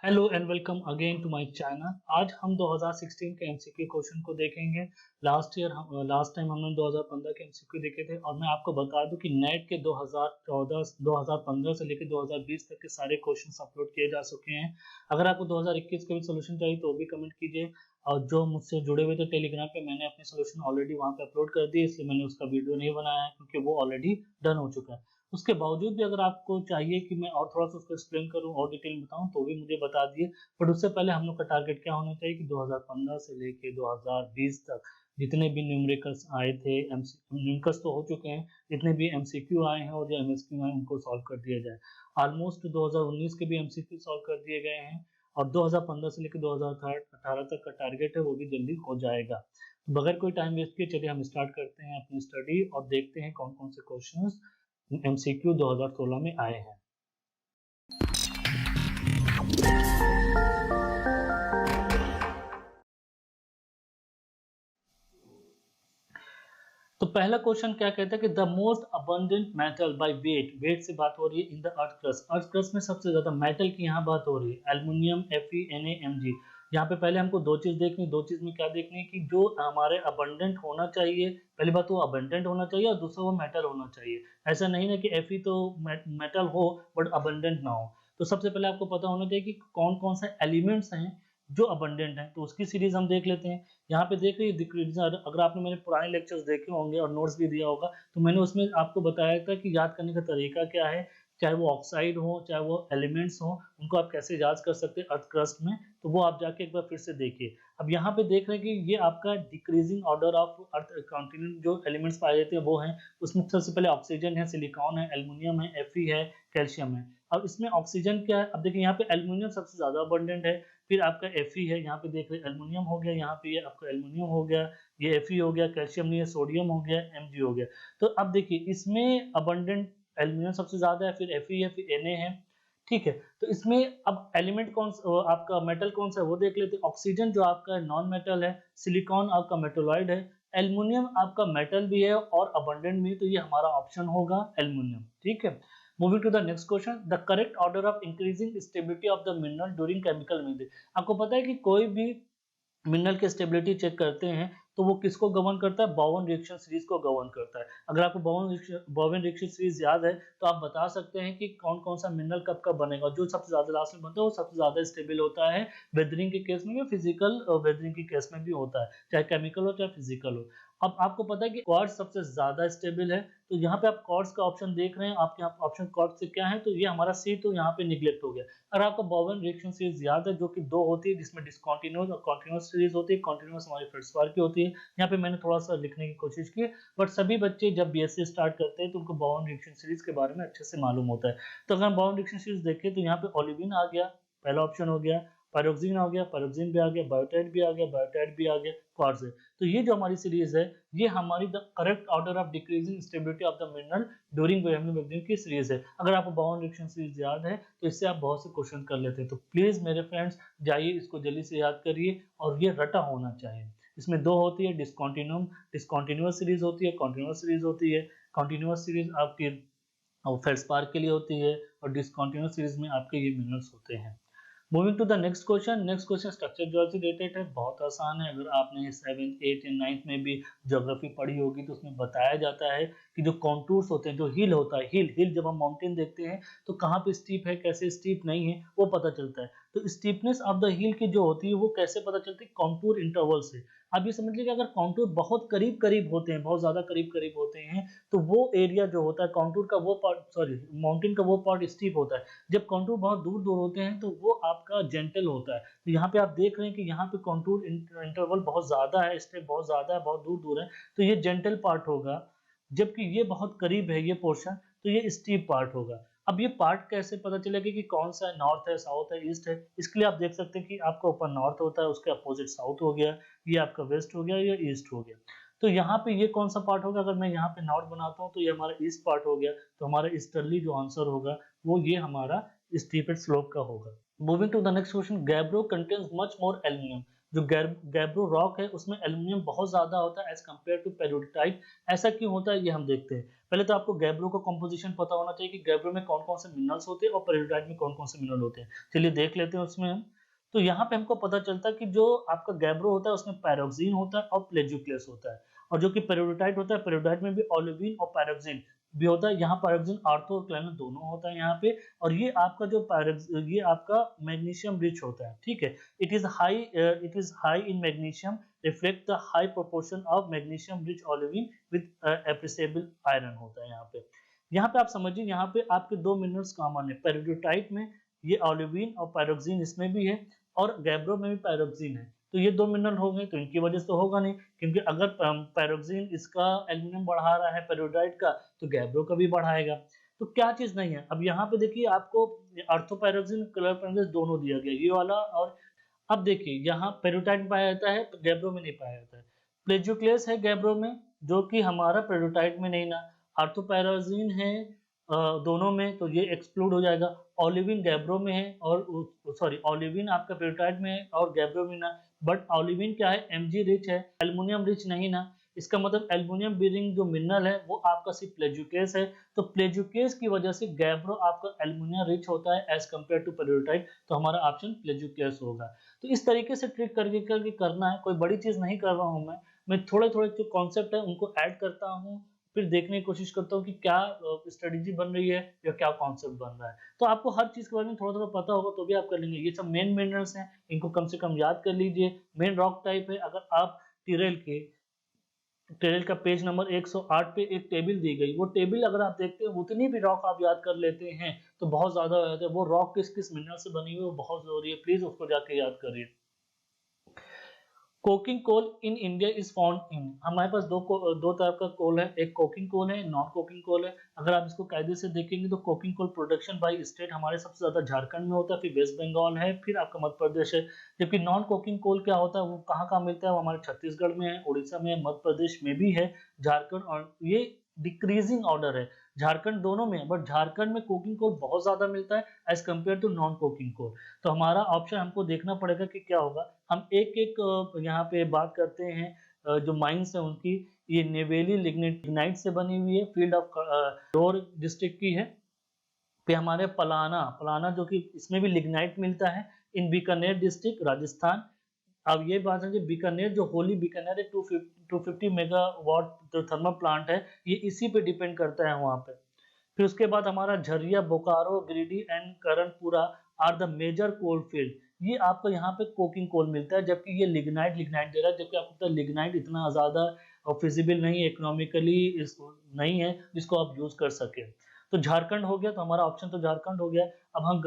Hello and welcome again to my channel. आज हम 2016 के एमसीक्यू क्वेश्चन को देखेंगे। लास्ट टाइम हमने 2015 के एमसीक्यू देखे थे और मैं आपको बता दूं कि नेट के 2015 से लेकर 2020 तक के सारे क्वेश्चंस अपलोड किए जा चुके हैं। अगर आपको 2021 के भी सोल्यूशन चाहिए तो वो भी कमेंट कीजिए। और जो मुझसे जुड़े हुए थे टेलीग्राम पे, मैंने अपने सोल्यूशन ऑलरेडी वहाँ पे अपलोड कर दिए, इसलिए मैंने उसका वीडियो नहीं बनाया है क्योंकि वो ऑलरेडी डन हो चुका है। उसके बावजूद भी अगर आपको चाहिए कि मैं और थोड़ा सा उसको एक्सप्लेन करूं और डिटेल में बताऊं तो भी मुझे बता दिए। बट उससे पहले हम लोग का टारगेट क्या होना चाहिए कि 2015 से लेके 2020 तक जितने भी न्यूमेरिकल्स आए थे, न्यूमेरिकल्स तो हो चुके हैं, जितने भी एमसीक्यू आए हैं और जो एमएसक्यू आए हैं उनको सॉल्व कर दिया जाए। ऑलमोस्ट 2019 के भी एमसीक्यू सॉल्व कर दिए गए हैं और 2015 से लेकर 2018 तक का टारगेट है वो भी जल्दी हो जाएगा। तो बगैर कोई टाइम वेस्ट किए चलिए हम स्टार्ट करते हैं अपनी स्टडी और देखते हैं कौन कौन से क्वेश्चंस एमसीक्यू 2016 में आए हैं। तो पहला क्वेश्चन क्या कहता है कि the most abundant metal by weight से बात हो रही है इन द अर्थ क्रस्ट में सबसे ज्यादा मेटल की यहाँ बात हो रही है, एल्युमिनियम, Fe, Na, Mg। यहाँ पे पहले हमको दो चीज देखनी, दो चीज में क्या देखनी है कि जो हमारे अबंडेंट होना चाहिए, पहली बात वो अबंडेंट होना चाहिए और दूसरा वो मेटल होना चाहिए। ऐसा नहीं है कि Fe तो मेटल हो बट अबंडेंट ना हो। तो सबसे पहले आपको पता होना चाहिए कि कौन कौन से एलिमेंट्स हैं जो अबंडेंट हैं, तो उसकी सीरीज हम देख लेते हैं। यहाँ पे देख रही है, अगर आपने मेरे पुराने लेक्चर्स देखे होंगे और नोट्स भी दिया होगा तो मैंने उसमें आपको बताया था कि याद करने का तरीका क्या है। चाहे वो ऑक्साइड हो चाहे वो एलिमेंट्स हो, उनको आप कैसे याद कर सकते हैं अर्थ क्रस्ट में, तो वो आप जाके एक बार फिर से देखिए। अब यहाँ पे देख रहे हैं कि ये आपका decreasing order of earth continent जो एलिमेंट्स पाए जाते हैं वो हैं। उसमें सबसे पहले ऑक्सीजन है, सिलिकॉन है, एल्युमिनियम है, Fe है, कैल्शियम है। अब इसमें ऑक्सीजन क्या है, अब देखिए यहाँ पे एल्युमिनियम सबसे ज्यादा अबंडेंट है, फिर आपका Fe है, यहाँ पे देख रहे हैं एल्युमिनियम हो गया, यहाँ पे ये आपका एल्युमिनियम हो गया, ये Fe हो गया, कैल्शियम नहीं है, सोडियम हो गया, Mg हो गया। तो अब देखिए इसमें अबंडेंट एल्युमिनियम सबसे ज्यादा है, फिर Fe है, फिर Na है। ठीक है, तो इसमें अब एलिमेंट कौन आपका मेटल कौन सा है वो देख लेते हैं। ऑक्सीजन जो आपका नॉन मेटल है, सिलिकॉन आपका मेटलॉइड है, एल्युमिनियम आपका मेटल भी है और अबंडेंट भी है, तो ये हमारा ऑप्शन होगा एल्युमिनियम। ठीक है, moving to the next question, the correct order of increasing stability of the mineral during chemical method. आपको पता है कि कोई भी मिनरल की स्टेबिलिटी चेक करते हैं तो वो किसको गवर्न करता है, बोवन रिएक्शन सीरीज को गवर्न करता है। अगर आपको बोवन रिएक्शन सीरीज याद है तो आप बता सकते हैं कि कौन कौन सा मिनरल कब कब बनेगा। जो सबसे ज्यादा लास्ट में बनता है वो सबसे ज्यादा स्टेबल होता है, वेदरिंग के केस में भी, फिजिकल वेदरिंग के केस में भी होता है, चाहे केमिकल हो चाहे फिजिकल हो। अब आपको पता है कि क्वार्ट्ज सबसे ज्यादा स्टेबल है, तो यहाँ पे आप क्वार्ट्ज का ऑप्शन देख रहे हैं, आपके यहाँ ऑप्शन क्वार्ट्ज से क्या है, तो ये हमारा सी तो यहाँ पे निगलेक्ट हो गया। अगर आपको बोवन रिएक्शन सीरीज याद है जो कि दो होती है, जिसमें डिसकंटीन्यूअस और कंटीन्यूअस सीरीज होती है। कंटीन्यूअस हमारी फेल्डस्पार की होती है, यहाँ पे मैंने थोड़ा सा लिखने की कोशिश की, बट सभी बच्चे जब बीएससी स्टार्ट करते हैं तो उनको बोवन रिएक्शन सीरीज के बारे में अच्छे से मालूम होता है। तो अगर हम बोवन रिएक्शन सीरीज देखें तो यहाँ पे ओलिविन आ गया, पहला ऑप्शन हो गया, पायरोक्सिन आ गया, पायरोक्सिन भी आ गया, बायोटाइड भी आ गया, बायोटाइड भी आ गया, क्वार्ट्ज है। तो ये जो हमारी सीरीज है ये हमारी the correct order of decreasing stability of the mineral during bevelling की सीरीज है। अगर आपको बोवन रिएक्शन सीरीज याद है तो इससे आप बहुत से क्वेश्चन कर लेते हैं। तो प्लीज मेरे फ्रेंड्स जाइए इसको जल्दी से याद करिए और ये रटा होना चाहिए। इसमें दो होती है, डिसकंटिन्यूअस सीरीज होती है, कंटीन्यूअस सीरीज होती है। कंटीन्यूअस सीरीज आपकी फेल्डस्पार के लिए होती है और डिसकंटिन्यूअस सीरीज में आपके ये मिनरल्स होते हैं। Moving to the next question, next question structure geography related है, बहुत आसान है। अगर आपने 7th 8th या 9th में भी ज्योग्राफी पढ़ी होगी तो उसमें बताया जाता है कि जो कॉन्टूर्स होते हैं, जो हिल होता है, हिल जब हम माउंटेन देखते हैं तो कहाँ पे स्टीप है, कैसे स्टीप नहीं है वो पता चलता है। तो स्टीपनेस ऑफ द हिल की जो होती है वो कैसे पता चलती है, कॉन्टूर इंटरवल से। आप ये समझ लीजिए अगर कॉन्टूर बहुत करीब करीब होते हैं, बहुत ज्यादा करीब करीब होते हैं, तो वो एरिया जो होता है कॉन्टूर का वो पार्ट, सॉरी माउंटेन का वो पार्ट स्टीप होता है। जब कॉन्टूर बहुत दूर दूर होते हैं तो वो आपका जेंटल होता है। तो यहाँ पे आप देख रहे हैं कि यहाँ पे कॉन्टूर इंटरवल बहुत ज्यादा है, स्टेप बहुत ज्यादा है, बहुत दूर दूर है, तो ये जेंटल पार्ट होगा। जबकि ये बहुत करीब है ये पोर्शन, तो ये स्टीप पार्ट होगा। अब ये पार्ट कैसे पता चलेगा कि कौन सा है, नॉर्थ है, साउथ है, ईस्ट है। इसके लिए आप देख सकते हैं कि आपका ऊपर नॉर्थ होता है, उसके अपोजिट साउथ हो गया, ये आपका वेस्ट हो गया, ये ईस्ट हो गया। तो यहाँ पे ये कौन सा पार्ट होगा, अगर मैं यहाँ पे नॉर्थ बनाता हूँ तो ये हमारा ईस्ट पार्ट हो गया, तो हमारा ईस्टर्ली जो आंसर होगा वो ये हमारा स्टीपेड स्लोप का होगा। Moving to the next question, gabbro contains much more aluminium. जो गैब्रो रॉक है उसमें एल्यूमिनियम बहुत ज्यादा होता है एज कम्पेयर टू पेरिडोटाइट। ऐसा क्यों होता है ये हम देखते हैं। पहले तो आपको गैब्रो का कंपोजिशन पता होना चाहिए कि गैब्रो में कौन कौन से मिनरल्स होते हैं और पेरिडोटाइट में कौन कौन से मिनरल होते हैं। चलिए देख लेते हैं उसमें हम। तो यहाँ पे हमको पता चलता है कि जो आपका गैब्रो होता है उसमें पैरोक्सिन होता है और प्लेजियोक्लेस होता है, और जो कि पेरिडोटाइट होता है पेरिडोटाइट में भी ओलिविन और पैरोक्सिन भी होता है। यहाँ पैरोक्सिन ऑर्थो और क्लैनो दोनों होता है यहाँ पे, और ये आपका जो ये आपका मैग्नीशियम रिच होता है, ठीक है। It is high in magnesium, reflect the high proportion of magnesium rich olivine with appreciable iron होता है यहाँ पे। यहाँ पे आप समझिए, यहाँ पे आपके दो मिनरल्स कॉमन है पेरिडोटाइट में, ये ओलिविन और पैरोक्सिन इसमें भी है, और गैब्रो में भी पैरोक्सिन है। तो ये दो मिनरल हो गए, तो इनकी वजह से तो होगा नहीं, क्योंकि अगर पैरोक्सिन इसका एल्यूमिनियम बढ़ा रहा है पेरिडोटाइट का, तो गैब्रो का भी बढ़ाएगा। तो क्या चीज नहीं है, अब यहाँ पे देखिए आपको अर्थोपैरोक्सिन कलर पेंडेंस दोनों दिया गया, ये वाला। और अब देखिए यहाँ पेरिडोटाइट में पाया जाता है, गैब्रो में नहीं पाया जाता है। प्लेजियोक्लेस है गैब्रो में, जो कि हमारा पेरिडोटाइट में नहीं ना। अर्थोपैरोक्सिन है दोनों में, तो ये एक्सक्लूड हो जाएगा। ओलिविन गैब्रो में है, और सॉरी ओलिविन आपका पेरिडोटाइट में है और गैब्रो में ना। बट ओलिविन क्या है, एमजी रिच है, एल्युमिनियम रिच नहीं ना। इसका मतलब एल्युमिनियम बीरिंग जो मिनरल है वो आपका सिर्फ प्लेजियोकेस है। तो प्लेजियोकेस की वजह से गैब्रो आपका एल्युमिनियम रिच होता है एज कम्पेयर टू पेरिडोटाइट, तो हमारा ऑप्शन प्लेजियोकेस होगा। तो इस तरीके से ट्रिक करके करना है, कोई बड़ी चीज नहीं कर रहा हूँ मैं थोड़े थोड़े जो कॉन्सेप्ट है उनको ऐड करता हूँ, फिर देखने की कोशिश करता हूँ कि क्या स्ट्रेटेजी बन रही है या क्या कॉन्सेप्ट बन रहा है। तो आपको हर चीज के बारे में थोड़ा थोड़ा पता होगा तो भी आप कर लेंगे। ये सब मेन मिनरल्स हैं, इनको कम से कम याद कर लीजिए। मेन रॉक टाइप है, अगर आप टिरेल का पेज नंबर 108 पे एक टेबल दी गई, वो टेबल अगर आप देखते हैं उतनी भी रॉक आप याद कर लेते हैं तो बहुत ज्यादा हो जाता है। वो रॉक किस किस मिनरल से बनी हुई है वो बहुत जरूरी है, प्लीज उसको जाके याद करिए। Coking coal in India is found in, हमारे पास दो तरह का कोल है, एक कोकिंग कोल है, नॉन कोकिंग कोल है। अगर आप इसको कायदे से देखेंगे तो coking coal production by state हमारे सबसे ज्यादा झारखंड में होता है, फिर वेस्ट बंगाल है, फिर आपका मध्य प्रदेश है। जबकि नॉन कोकिंग कोल क्या होता है, वो कहाँ कहाँ मिलता है, वो हमारे छत्तीसगढ़ में है, उड़ीसा में है, मध्य प्रदेश में भी है, झारखंड, और ये डिक्रीजिंग ऑर्डर है। झारखंड दोनों में है, बट झारखंड में कोकिंग कोल बहुत ज्यादा मिलता है as compare to non coking coal. तो हमारा ऑप्शन हमको देखना पड़ेगा कि क्या होगा। हम एक एक यहाँ पे बात करते हैं। जो माइंस है उनकी, ये नेवेली लिग्नाइट से बनी हुई है, फील्ड ऑफ डोर डिस्ट्रिक्ट की है। फिर हमारे पलाना पलाना जो कि इसमें भी लिग्नाइट मिलता है, इन बीकानेर डिस्ट्रिक्ट राजस्थान। अब ये बात है कि बीकानेर जो होली बीकानेर है 250 मेगावाट जो थर्मल प्लांट है, ये इसी पे डिपेंड करता है वहां पे। फिर उसके बाद हमारा Jharia, Bokaro, Giridih and Karanpura are the major coal field. ये आपको यहाँ पे कोकिंग कोल मिलता है, जबकि ये लिग्नाइट लिग्नाइट दे रहा है, जबकि आपको पता है लिग्नाइट इतना ज्यादा फिजिबल नहीं है, इकोनॉमिकली नहीं है जिसको आप यूज कर सके। तो झारखंड हो गया, तो हमारा ऑप्शन तो झारखंड हो गया। अब हम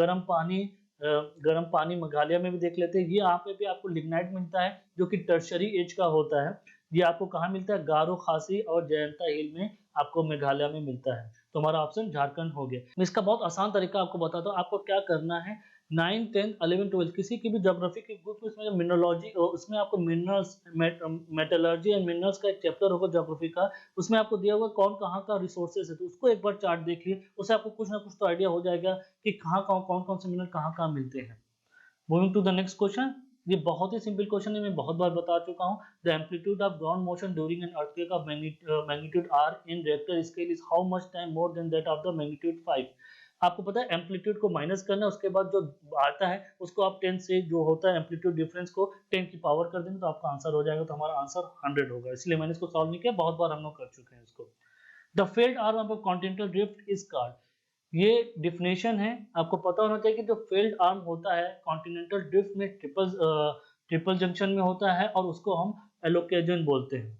गर्म पानी मेघालय में भी देख लेते हैं। ये यहाँ पे भी आपको लिग्नाइट मिलता है जो कि टर्शरी एज का होता है। ये आपको कहाँ मिलता है, गारो खासी और जयंता हिल में आपको मेघालय में मिलता है। तो हमारा ऑप्शन झारखंड हो गया। मैं इसका बहुत आसान तरीका आपको बताता हूँ। आपको क्या करना है, 9, 10, 11, 12 किसी की भी ज्योग्राफी के बुक में इसमें मिनरोलॉजी, उसमें आपको मिनरल्स, मेटलर्जी एंड मिनरल्स का एक चैप्टर होगा ज्योग्राफी का, उसमें आपको दिया होगा कौन कहाँ का रिसोर्सेज है, तो उसको एक बार चार्ट देखिए, उससे आपको कुछ ना कुछ तो आइडिया हो जाएगा कि कहाँ कौन कौन से मिनरल कहाँ कहाँ मिलते हैं। Moving to the next question, ये बहुत ही सिंपल क्वेश्चन है, मैं बहुत बार बता चुका हूँ। The amplitude of ground motion during an earthquake of magnitude R in richter scale is how much time more than that of the magnitude 5। आपको पता है एम्पलीट्यूड को माइनस करना है, उसके बाद जो आता है उसको आप 10 से, जो होता है एम्पलीट्यूड डिफरेंस को 10 की पावर कर देंगे तो आपका आंसर हो जाएगा। तो हमारा आंसर 100 होगा, इसलिए मैंने इसको सॉल्व नहीं किया, बहुत बार हम लोग कर चुके हैं इसको। The field arm of continental drift is called, ये डिफिनेशन है, आपको पता होना चाहिए कि जो फील्ड आर्म होता है कॉन्टिनेंटल ड्रिफ्ट में ट्रिपल जंक्शन में होता है, और उसको हम एलोकेजन बोलते हैं।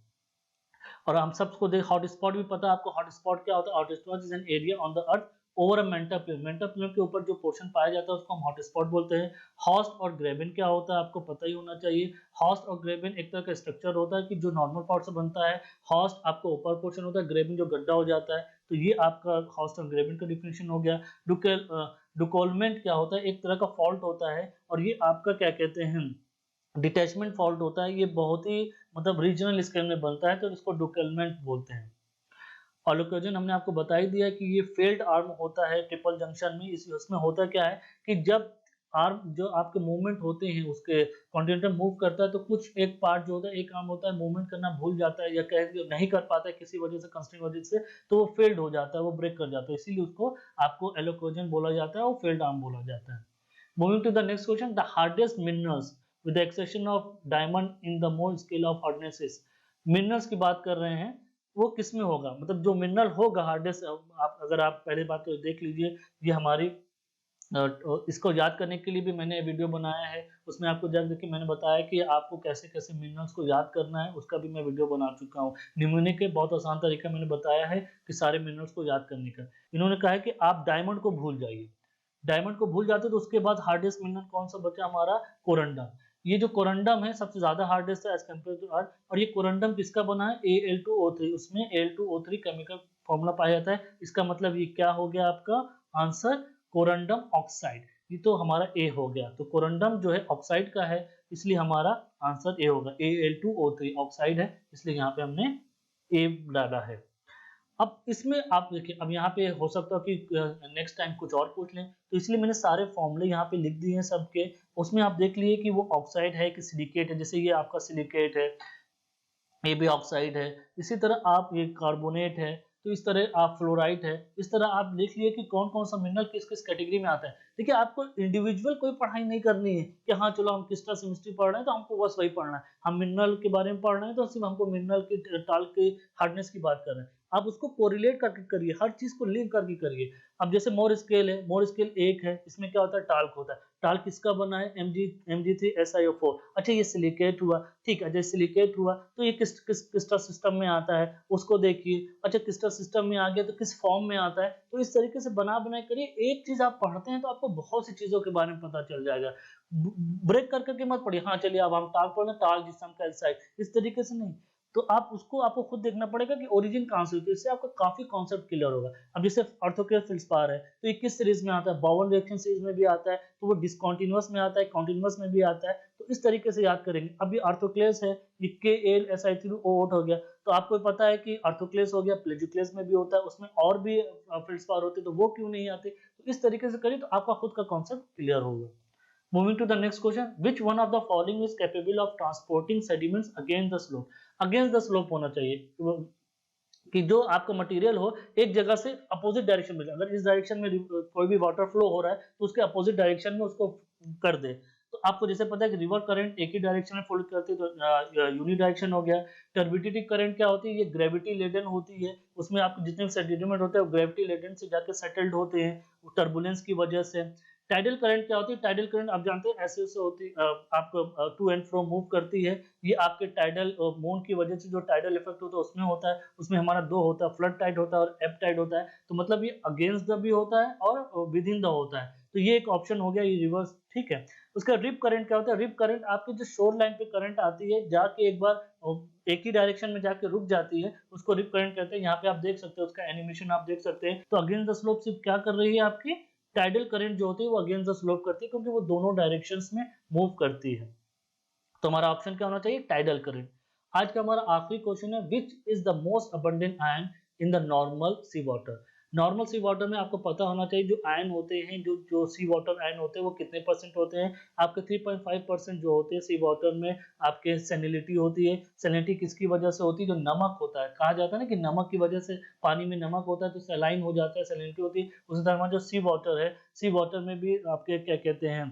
और हम सबको देख हॉट स्पॉट भी पता है आपको, हॉट स्पॉट क्या होता है, hot spot is an area on the earth over a mantle plane, mantle plane के ऊपर जो पोर्शन पाया जाता है उसको हम हॉट स्पॉट बोलते हैं। हॉस्ट और ग्रेबन क्या होता है आपको पता ही होना चाहिए। हॉस्ट और ग्रेबन एक तरह का स्ट्रक्चर होता है कि जो नॉर्मल पार्ट से बनता है। हॉस्ट आपका ऊपर पोर्शन होता है, ग्रेबन जो गड्ढा हो जाता है। तो ये आपका हॉस्ट और ग्रेबन का डिफिनेशन हो गया। डुकोलमेंट क्या होता है, एक तरह का फॉल्ट होता है, और ये आपका क्या कहते हैं, डिटैचमेंट फॉल्ट होता है। ये बहुत ही मतलब रीजनल स्केल में बनता है, तो इसको डुकेलमेंट बोलते हैं। ऑलोकोजन हमने आपको बता ही दिया कि ये फेल्ड आर्म होता है ट्रिपल जंक्शन में। इसमें होता क्या है कि जब आर्म जो आपके मूवमेंट होते हैं उसके कॉन्टिनेंटर मूव करता है तो कुछ एक पार्ट जो होता है, एक आर्म होता है मूवमेंट करना भूल जाता है या कह नहीं कर पाता है किसी वजह से, कंस्ट्रेंट वजह से, तो वो फेल्ड हो जाता है, वो ब्रेक कर जाता है, इसीलिए उसको आपको एलोकोजन बोला जाता है और फेल्ड आर्म बोला जाता है। Moving to the next question, the hardest minerals with the exception of diamond in the Mohs scale of hardness. Minerals की बात कर रहे हैं, वो किस में होगा, मतलब जो मिनरल होगा हार्डेस्ट, आप अगर आप पहले बात तो देख लीजिए, ये हमारी इसको याद करने के लिए भी मैंने वीडियो बनाया है, उसमें आपको जान देखिए मैंने बताया कि आपको कैसे कैसे मिनरल्स को याद करना है, उसका भी मैं वीडियो बना चुका हूँ। निमोनिक के बहुत आसान तरीका मैंने बताया है कि सारे मिनरल्स को याद करने का। इन्होंने कहा है कि आप डायमंड को भूल जाइए, डायमंड को भूल जाते तो उसके बाद हार्डेस्ट मिनरल कौन सा बचा हमारा, कोरंडम। ये जो कोरंडम है सबसे ज्यादा हार्डेस्ट है एज कम्पेयर टू अर्थ, और ये कोरंडम किसका बना है, Al2O3, उसमें Al2O3 केमिकल फॉर्मूला पाया जाता है। इसका मतलब ये क्या हो गया आपका आंसर, कोरंडम ऑक्साइड। ये तो हमारा ए हो गया, तो कोरंडम जो है ऑक्साइड का है, इसलिए हमारा आंसर ए होगा, Al2O3 ऑक्साइड है, इसलिए यहाँ पे हमने ए डाला है। अब इसमें आप देखिए, अब यहाँ पे हो सकता है कि नेक्स्ट टाइम कुछ और पूछ लें, तो इसलिए मैंने सारे फॉर्मूले यहाँ पे लिख दिए हैं सबके। उसमें आप देख लिए कि वो ऑक्साइड है कि सिलिकेट है, जैसे ये आपका सिलिकेट है, ये भी ऑक्साइड है। इसी तरह आप ये कार्बोनेट है, तो इस तरह आप फ्लोराइड है, इस तरह आप देख लिए कि कौन कौन सा मिनरल किस किस कैटेगरी में आता है। देखिए आपको इंडिविजुअल कोई पढ़ाई नहीं करनी है कि हाँ चलो हम क्रिस्टल केमिस्ट्री पढ़ रहे हैं तो हमको बस वही पढ़ना है, हम मिनरल के बारे में पढ़ रहे हैं तो सिर्फ हमको मिनरल की टाल की हार्डनेस की बात कर रहे हैं। आप उसको कोरिलेट करके करिए, हर चीज को लिंक करके करिए। अब जैसे मोर स्केल है, मोर स्केल 1 है, इसमें क्या होता है, टाल्क होता है। टाल्क किसका बना है, Mg3SiO4। अच्छा ये सिलिकेट हुआ, ठीक है, जैसे सिलिकेट हुआ तो ये किस किस क्रिस्टल सिस्टम में आता है, उसको देखिए। अच्छा क्रिस्टल सिस्टम में आ गया तो किस फॉर्म में आता है, तो इस तरीके से बना बना करिए। एक चीज आप पढ़ते हैं तो आपको बहुत सी चीजों के बारे में पता चल जाएगा। ब्रेक कर करके मत पढ़िए, हाँ चलिए अब हम टाल्क पढ़ रहे हैं, टाल्क जिसम कैल्साइट, इस तरीके से नहीं। तो आप उसको आपको खुद देखना पड़ेगा कि ओरिजिन कहाँ से हुई, इससे आपका काफी कॉन्सेप्ट क्लियर होगा। अब जैसे ऑर्थोक्लेव फेल्डस्पार है, तो ये किस सीरीज में आता है, बाउल रिएक्शन सीरीज में भी आता है, तो वो डिसकंटीन्यूअस में आता है, कॉन्टिन्यूअस में भी आता है, तो इस तरीके से याद करेंगे। अब ये ऑर्थोक्लेव्स है, ये KAlSi3O8 हो गया, तो आपको पता है कि ऑर्थोक्लेव्स हो गया, प्लेजियोक्लेव्स में भी होता है, उसमें और भी फेल्डस्पार होते, तो वो क्यों नहीं आते, तो इस तरीके से करिए तो आपका खुद का कॉन्सेप्ट क्लियर होगा। Moving to the next question, which one of the following is capable of transporting sediments against the slope? Against the slope होना चाहिए कि जो आपका मटेरियल हो एक जगह से अपोजिट डायरेक्शन में, अगर इस डायरेक्शन में कोई भी वाटर फ्लो हो रहा है तो उसके अपोजिट डायरेक्शन में उसको कर दे। तो आपको जैसे पता है कि रिवर करंट एक ही डायरेक्शन में फ्लो करती है, तो यूनि डायरेक्शन हो गया। टर्बिडिटी करंट क्या होती है, ये ग्रेविटी लेडन होती है, उसमें आपको जितने भी सेडिमेंट होते हैं वो ग्रेविटी लेडन से जाकर सेटल्ड होते हैं टर्बुलेंस की वजह से। टाइडल करंट क्या होती है, टाइडल करंट आप जानते हैं ऐसे ऐसे होती है, आपको टू एंड फ्रो मूव करती है। ये आपके टाइडल मून की वजह से जो टाइडल इफेक्ट होता है उसमें होता है, उसमें हमारा दो होता है, फ्लड टाइड होता है और एब टाइड होता है। तो मतलब ये अगेंस्ट द भी होता है और विद इन द होता है, तो ये एक ऑप्शन हो गया, ये रिवर्स, ठीक है। उसका रिप करंट क्या होता है, रिप करंट आपकी जो शोर लाइन पे करंट आती है, जाके एक बार एक ही डायरेक्शन में जाके रुक जाती है, उसको रिप करंट कहते हैं। यहाँ पे आप देख सकते हैं उसका एनिमेशन आप देख सकते हैं। तो अगेंस्ट द स्लोप सिर्फ क्या कर रही है, आपकी टाइडल करंट जो होती है वो अगेंस्ट द स्लोप करती है, क्योंकि वो दोनों डायरेक्शंस में मूव करती है। तो हमारा ऑप्शन क्या होना चाहिए, टाइडल करंट। आज का हमारा आखिरी क्वेश्चन है, which is the most abundant ion in the normal sea water. Normal sea water में आपको पता होना चाहिए जो आयन होते हैं, जो जो सी वाटर आयन होते हैं वो कितने परसेंट होते हैं। आपके 3.5% जो होते हैं सी वाटर में आपके सैलिनिटी होती है। सैलिनिटी किसकी वजह से होती है, जो नमक होता है, कहा जाता है ना कि नमक की वजह से, पानी में नमक होता है तो सैलाइन हो जाता है, सैलिनिटी होती है। उसी तरह जो सी वाटर है, सी वाटर में भी आपके क्या कहते हैं,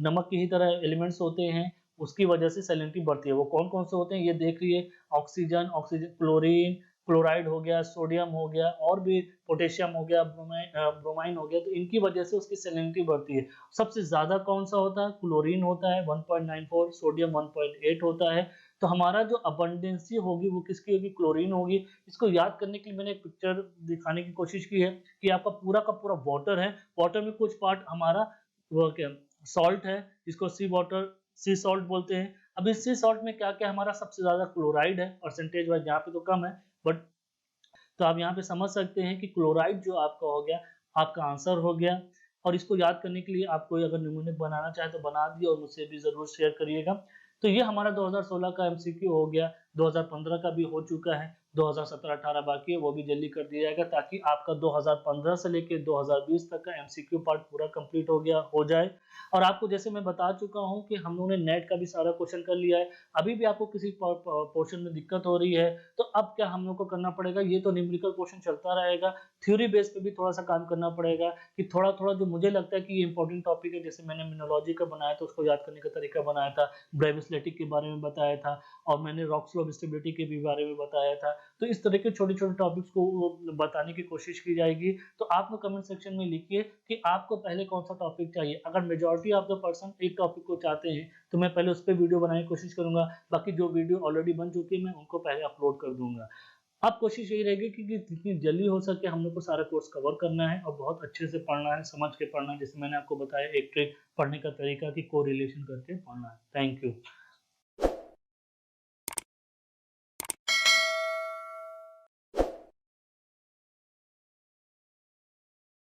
नमक की ही तरह एलिमेंट्स होते हैं, उसकी वजह से सैलिनिटी बढ़ती है। वो कौन कौन से होते हैं ये देख लीजिए, ऑक्सीजन, क्लोरीन, क्लोराइड हो गया, सोडियम हो गया, और भी पोटेशियम हो गया, ब्रोमाइन हो गया, तो इनकी वजह से उसकी सैलिनिटी बढ़ती है। सबसे ज्यादा कौन सा होता है, क्लोरीन होता है 1.94, सोडियम 1.8 होता है। तो हमारा जो अबंडेंसी होगी वो किसकी होगी, क्लोरीन होगी। इसको याद करने के लिए मैंने एक पिक्चर दिखाने की कोशिश की है कि आपका पूरा का पूरा वाटर है, वाटर में कुछ पार्ट हमारा वो क्या सॉल्ट है, जिसको सी वाटर, सी सॉल्ट बोलते हैं। अब इस सी सॉल्ट में क्या क्या हमारा सबसे ज्यादा क्लोराइड है, परसेंटेज वाइज यहाँ पे तो कम है, बट तो आप यहाँ पे समझ सकते हैं कि क्लोराइड जो आपका हो गया, आपका आंसर हो गया। और इसको याद करने के लिए आप कोई अगर निमोनिक बनाना चाहे तो बना दिए, और मुझसे भी जरूर शेयर करिएगा। तो ये हमारा 2016 का एमसीक्यू हो गया। 2015 का भी हो चुका है, 2017-18 बाकी है, वो भी जल्दी कर दिया जाएगा ताकि आपका 2015 से लेके 2020 तक का एमसीक्यू पार्ट पूरा कंप्लीट हो जाए। और आपको जैसे मैं बता चुका हूँ कि हम लोगों ने नेट का भी सारा क्वेश्चन कर लिया है। अभी भी आपको किसी पोर्शन में दिक्कत हो रही है, तो अब क्या हम लोग को करना पड़ेगा, ये तो न्यूमेरिकल पोर्शन चलता रहेगा, थ्योरी बेस पे भी थोड़ा-सा काम करना पड़ेगा कि थोड़ा-थोड़ा जो मुझे लगता है कि ये इंपॉर्टेंट टॉपिक है, जैसे मैंने मिनोलॉजी का बनाया था, उसको याद करने का तरीका बनाया था, ब्रेविस्लेटिक के बारे में बताया था और मैंने रॉक्स लॉ ऑफ स्टेबिलिटी के भी बारे में बताया था। तो इस तरह के छोटे-छोटे टॉपिक्स को बताने की कोशिश की जाएगी। तो आप लोग कमेंट सेक्शन में लिखिए कि आपको पहले कौन-सा टॉपिक चाहिए। अगर मेजॉरिटी ऑफ द पर्सन एक टॉपिक को चाहते हैं, तो मैं पहले उस पे वीडियो बनाने की कोशिश करूँगा। बाकी जो वीडियो ऑलरेडी बन चुकी है, मैं उनको पहले अपलोड कर दूँगा। अब कोशिश यही रहेगी कि जितनी जल्दी हो सके हम लोग को सारा कोर्स कवर करना है और बहुत अच्छे से पढ़ना है, समझ के पढ़ना है। जैसे मैंने आपको बताया एक ट्रिक पढ़ने का तरीका कि कोरिलेशन करके पढ़ना है। Thank you.